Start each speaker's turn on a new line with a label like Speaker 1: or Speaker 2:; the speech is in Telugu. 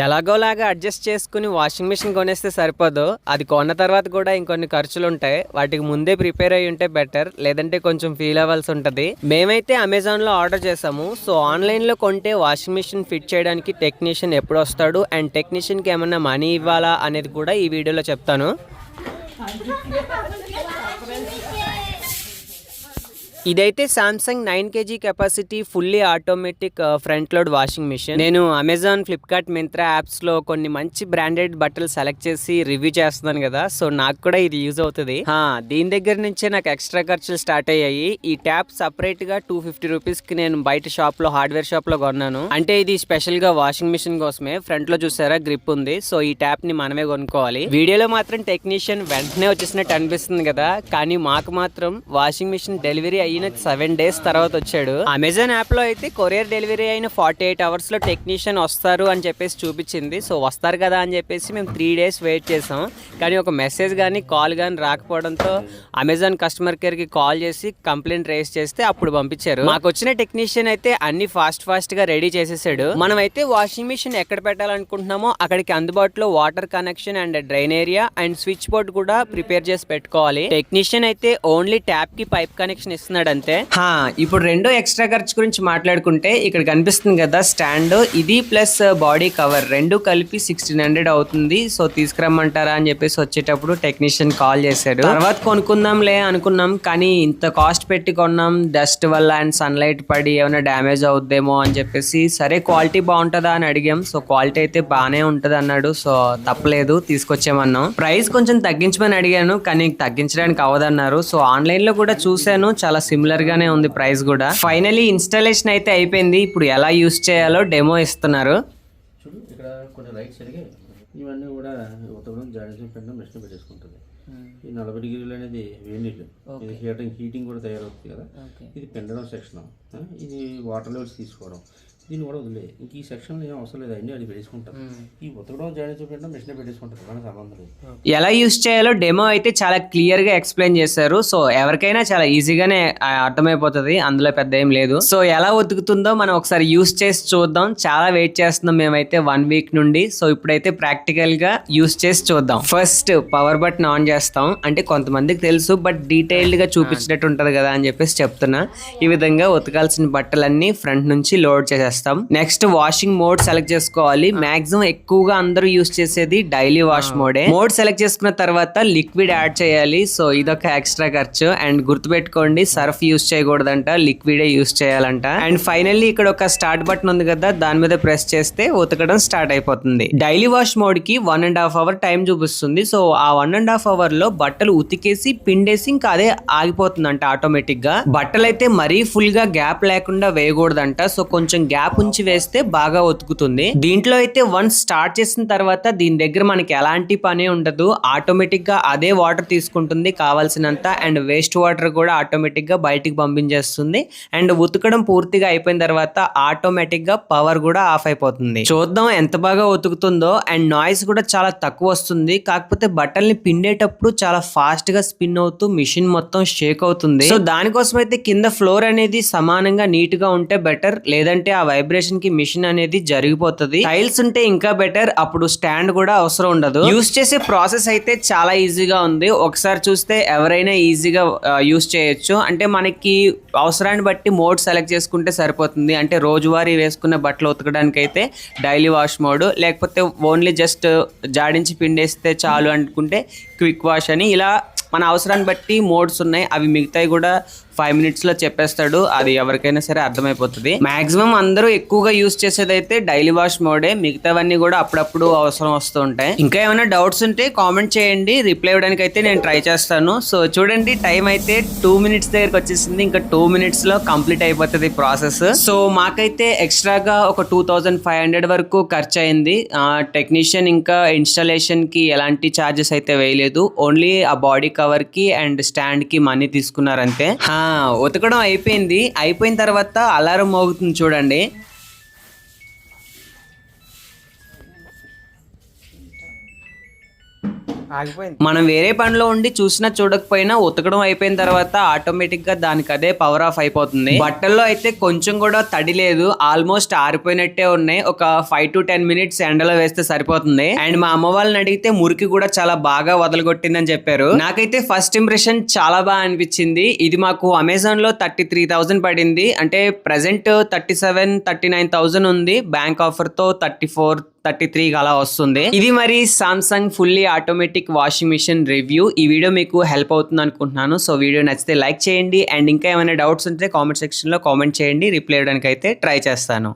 Speaker 1: ఎలాగోలాగా అడ్జస్ట్ చేసుకుని వాషింగ్ మిషన్ కొనేస్తే సరిపోదు. అది కొన్న తర్వాత కూడా ఇంకొన్ని ఖర్చులు ఉంటాయి. వాటికి ముందే ప్రిపేర్ అయ్యి ఉంటే బెటర్, లేదంటే కొంచెం ఫీల్ అవ్వాల్సి ఉంటుంది. మేమైతే అమెజాన్లో ఆర్డర్ చేసాము. సో ఆన్లైన్లో కొంటే వాషింగ్ మిషన్ ఫిట్ చేయడానికి టెక్నీషియన్ ఎప్పుడు వస్తాడు అండ్ టెక్నీషియన్కి ఏమన్నా మనీ ఇవ్వాలా అనేది కూడా ఈ వీడియోలో చెప్తాను. ఇదైతే Samsung 9 kg capacity fully automatic front load washing machine. నేను అమెజాన్, ఫ్లిప్కార్ట్, మింత్రా యాప్స్ లో కొన్ని మంచి బ్రాండెడ్ బట్టలు సెలెక్ట్ చేసి రివ్యూ చేస్తున్నాను కదా, సో నాకు కూడా ఇది యూజ్ అవుతుంది. దీని దగ్గర నుంచే నాకు ఎక్స్ట్రా ఖర్చులు స్టార్ట్ అయ్యాయి. ఈ ట్యాప్ సపరేట్ గా 250 రూపీస్ కి నేను బయట షాప్ లో, హార్డ్వేర్ షాప్ లో కొన్నాను. అంటే ఇది స్పెషల్ గా వాషింగ్ మిషన్ కోసమే. ఫ్రంట్ లో చూసారా గ్రిప్ ఉంది. సో ఈ ట్యాప్ ని మనమే కొనుక్కోవాలి. వీడియోలో మాత్రం టెక్నీషియన్ వెంటనే వచ్చేసినట్టు అనిపిస్తుంది కదా, కానీ మాకు మాత్రం వాషింగ్ మిషన్ డెలివరీ అయిన 7 days తర్వాత వచ్చాడు. అమెజాన్ యాప్ లో అయితే కొరియర్ డెలివరీ అయిన 48 hours లో టెక్నీషియన్ వస్తారు అని చెప్పేసి చూపించింది. సో వస్తారు కదా అని చెప్పేసి మేము 3 days వెయిట్ చేసాం. కానీ ఒక మెసేజ్ కానీ కాల్ కానీ రాకపోవడంతో అమెజాన్ కస్టమర్ కేర్ కి కాల్ చేసి కంప్లైంట్ రేస్ చేస్తే అప్పుడు పంపించారు. మాకు వచ్చిన టెక్నీషియన్ అయితే అన్ని ఫాస్ట్ గా రెడీ చేసేసాడు. మనం అయితే వాషింగ్ మిషన్ ఎక్కడ పెట్టాలనుకుంటున్నామో అక్కడికి అందుబాటులో water connection and drain area and switch board కూడా ప్రిపేర్ చేసి పెట్టుకోవాలి. టెక్నీషియన్ అయితే ఓన్లీ ట్యాప్ కి పైప్ కనెక్షన్ ఇస్తున్నాడు అంతే. ఇప్పుడు రెండో ఎక్స్ట్రా ఖర్చు గురించి మాట్లాడుకుంటే ఇక్కడ కనిపిస్తుంది కదా స్టాండ్, ఇది ప్లస్ బాడీ కవర్ రెండు కలిపి 1600 అవుతుంది. సో తీసుకురమ్మంటారా అని చెప్పేసి వచ్చేటప్పుడు టెక్నీషియన్ కాల్ చేశాడు. తర్వాత కొనుక్కుందాంలే అనుకున్నాం, కానీ ఇంత కాస్ట్ పెట్టి కొన్నాం, డస్ట్ వల్ల అండ్ సన్లైట్ పడి ఏమైనా డ్యామేజ్ అవుద్దేమో అని చెప్పేసి, సరే క్వాలిటీ బాగుంటుందా అని అడిగాం. సో క్వాలిటీ అయితే బాగానే ఉంటది అన్నాడు. సో తప్పలేదు, తీసుకొచ్చామన్నాం. ప్రైస్ కొంచెం తగ్గించమని అడిగాను, కానీ తగ్గించడానికి అవదన్నారు. సో ఆన్లైన్ లో కూడా చూసాను, చాలా సిమిలర్ గానే ఉంది ప్రైస్ కూడా. ఫైనలీ ఇన్స్టాలేషన్ అయితే అయిపోయింది. ఇప్పుడు ఎలా యూస్ చేయాలో డెమో ఇస్తున్నారు.
Speaker 2: చూడు ఇక్కడ కొంచెం రైట్ సైడ్గా ఇవన్నీ కూడా ఉత్తరం జాయింట్ పెట్టడం మిషన్ పెట్టేసుకుంటుంది. ఈ 40 degrees అనేది వేడి నీళ్ళు, ఇది హీటింగ్ కూడా తయారవుతుంది కదా. ఇది పెండడం సెక్షన్, ఇది వాటర్ లెవెల్స్ తీసుకోవడం, దీన్ని కూడా వదిలే. ఇంక ఈ సెక్షన్లో ఏం అవసరం లేదు, అన్నీ అది పెట్టేసుకుంటాం. ఈ ఉతకడం జాయిన్ చూపెట్టడం మిషన్ పెట్టేసుకుంటారు, కానీ సంబంధం లేదు.
Speaker 1: ఎలా యూస్ చేయాలో డెమో అయితే చాలా క్లియర్ గా ఎక్స్ప్లెయిన్ చేశారు. సో ఎవరికైనా చాలా ఈజీగానే అర్థమైపోతుంది, అందులో పెద్ద ఏం లేదు. సో ఎలా ఉతుకుతుందో మనం ఒకసారి యూస్ చేసి చూద్దాం. చాలా వెయిట్ చేస్తున్నాం మేమైతే 1 week నుండి. సో ఇప్పుడైతే ప్రాక్టికల్ గా యూస్ చేసి చూద్దాం. ఫస్ట్ పవర్ బటన్ ఆన్ చేస్తాం. అంటే కొంతమందికి తెలుసు, బట్ డీటెయిల్డ్ గా చూపించినట్టు ఉంటది కదా అని చెప్పేసి చెప్తున్నా. ఈ విధంగా ఉతకాల్సిన బట్టలన్నీ ఫ్రంట్ నుంచి లోడ్ చేసేస్తాం. నెక్స్ట్ వాషింగ్ మోడ్ సెలెక్ట్ చేసుకోవాలి. మాక్సిమం ఎక్కువగా అందరూ యూస్ చేసేది డైలీ వాష్ మోడే. మోడ్ సెలెక్ట్ చేసుకున్న తర్వాత లిక్విడ్ యాడ్ చేయాలి. సో ఇదొక ఎక్స్ట్రా ఖర్చు. అండ్ గుర్తుపెట్టుకోండి, సర్ఫ్ యూస్ చేయకూడదంట, లిక్విడే యూస్ చేయాలంట. అండ్ ఫైనల్లీ ఇక్కడ ఒక స్టార్ట్ బటన్ ఉంది కదా, దాని మీద ప్రెస్ చేస్తే ఉతకడం స్టార్ట్ అయిపోతుంది. డైలీ వాష్ మోడ్ కి 1.5 hour టైం చూపిస్తుంది. సో ఆ 1.5 hour లో బట్టలు ఉతికేసి పిండేసి ఇంకా అదే ఆగిపోతుందంట ఆటోమేటిక్ గా. బట్టలు అయితే మరీ ఫుల్ గా గ్యాప్ లేకుండా వేయకూడదంట. సో కొంచెం గ్యాప్ ఉంచి వేస్తే బాగా ఉతుకుతుంది. దీంట్లో అయితే వన్స్ స్టార్ట్ చేసిన తర్వాత దీని దగ్గర మనకి ఎలాంటి పని ఉండదు, ఆటోమేటిక్ గా అదే వాటర్ తీసుకుంటుంది కావాల్సినంత. అండ్ వేస్ట్ వాటర్ కూడా ఆటోమేటిక్ గా బయటికి పంపించేస్తుంది. అండ్ ఉతకడం పూర్తిగా అయిపోయిన తర్వాత ఆటోమేటిక్ గా పవర్ కూడా ఆఫ్ అయిపోతుంది. చూద్దాం ఎంత బాగా ఉతుకుతుందో. అండ్ నాయిస్ కూడా చాలా తక్కువ వస్తుంది. కాకపోతే బట్టల్ని పిండేటప్పుడు చాలా ఫాస్ట్ గా స్పిన్ అవుతూ మిషన్ మొత్తం షేక్ అవుతుంది. సో దానికోసం అయితే కింద ఫ్లోర్ అనేది సమానంగా నీట్ గా ఉంటే బెటర్, లేదంటే ఆ వైబ్రేషన్ కి మిషన్ అనేది జరిగిపోతుంది. టైల్స్ ఉంటే ఇంకా బెటర్, అప్పుడు స్టాండ్ కూడా అవసరం ఉండదు. యూస్ చేసే ప్రాసెస్ అయితే చాలా ఈజీగా ఉంది. ఒకసారి చూస్తే ఎవరైనా ఈజీగా యూస్ చేయొచ్చు. అంటే మనకి అవసరాన్ని బట్టి మోడ్ సెలెక్ట్ చేసుకుంటే సరిపోతుంది. అంటే రోజువారీ వేసుకున్న బట్టలు ఉతకడానికి అయితే డైలీ వాష్ మోడ్, లేకపోతే ఓన్లీ జస్ట్ జాడించి పిండేస్తే చాలు అనుకుంటే క్విక్ వాష్ అని, ఇలా మన అవసరాన్ని బట్టి మోడ్స్ ఉన్నాయి. అవి మిగతాయి కూడా 5 minutes లో చెప్పేస్తాడు. అది ఎవరికైనా సరే అర్థమైపోతుంది. మాక్సిమం అందరూ ఎక్కువగా యూస్ చేసేది అయితే డైలీ వాష్ మోడే. మిగతావన్నీ కూడా అప్పుడప్పుడు అవసరం వస్తూ ఉంటాయి. ఇంకా ఏమైనా డౌట్స్ ఉంటే కామెంట్ చేయండి, రిప్లై ఇవ్వడానికి అయితే నేను ట్రై చేస్తాను. సో చూడండి, టైం అయితే 2 minutes దగ్గరకు వచ్చేసింది. ఇంకా 2 minutes లో కంప్లీట్ అయిపోతుంది ప్రాసెస్. సో మాకైతే ఎక్స్ట్రాగా ఒక 2500 వరకు ఖర్చు అయింది. టెక్నీషియన్ ఇంకా ఇన్స్టాలేషన్ కి ఎలాంటి ఛార్జెస్ అయితే వేయలేదు. ఓన్లీ ఆ బాడీ కవర్ కి అండ్ స్టాండ్ కి మనీ తీసుకున్నారు అంతే. ఉతకడం అయిపోయింది. అయిపోయిన తర్వాత అలారం మోగుతుంది చూడండి.
Speaker 3: ఆగిపోయింది.
Speaker 1: మనం వేరే పనిలో ఉండి చూసినా చూడకపోయినా ఉతకడం అయిపోయిన తర్వాత ఆటోమేటిక్ గా దానికి అదే పవర్ ఆఫ్ అయిపోతుంది. బట్టల్లో అయితే కొంచెం కూడా తడి లేదు, ఆల్మోస్ట్ ఆరిపోయినట్టే ఉన్నాయి. ఒక 5 to 10 minutes ఎండలో వేస్తే సరిపోతుంది. అండ్ మా అమ్మ వాళ్ళని అడిగితే మురికి కూడా చాలా బాగా వదలగొట్టిందని చెప్పారు. నాకైతే ఫస్ట్ ఇంప్రెషన్ చాలా బాగా అనిపించింది. ఇది మాకు అమెజాన్ లో 33,000 పడింది. అంటే ప్రెసెంట్ 37-39,000 ఉంది. బ్యాంక్ ఆఫర్ తో 34-33 అలా వస్తుంది. ఇది మరి Samsung fully automatic washing machine review. ఈ వీడియో మీకు హెల్ప్ అవుతుంది అనుకుంటున్నాను. సో వీడియో నచ్చితే లైక్ చేయండి. అండ్ ఇంకా ఏమైనా డౌట్స్ ఉంటే కామెంట్ సెక్షన్ లో కామెంట్ చేయండి. రిప్లై ఇవ్వడానికి అయితే ట్రై చేస్తాను.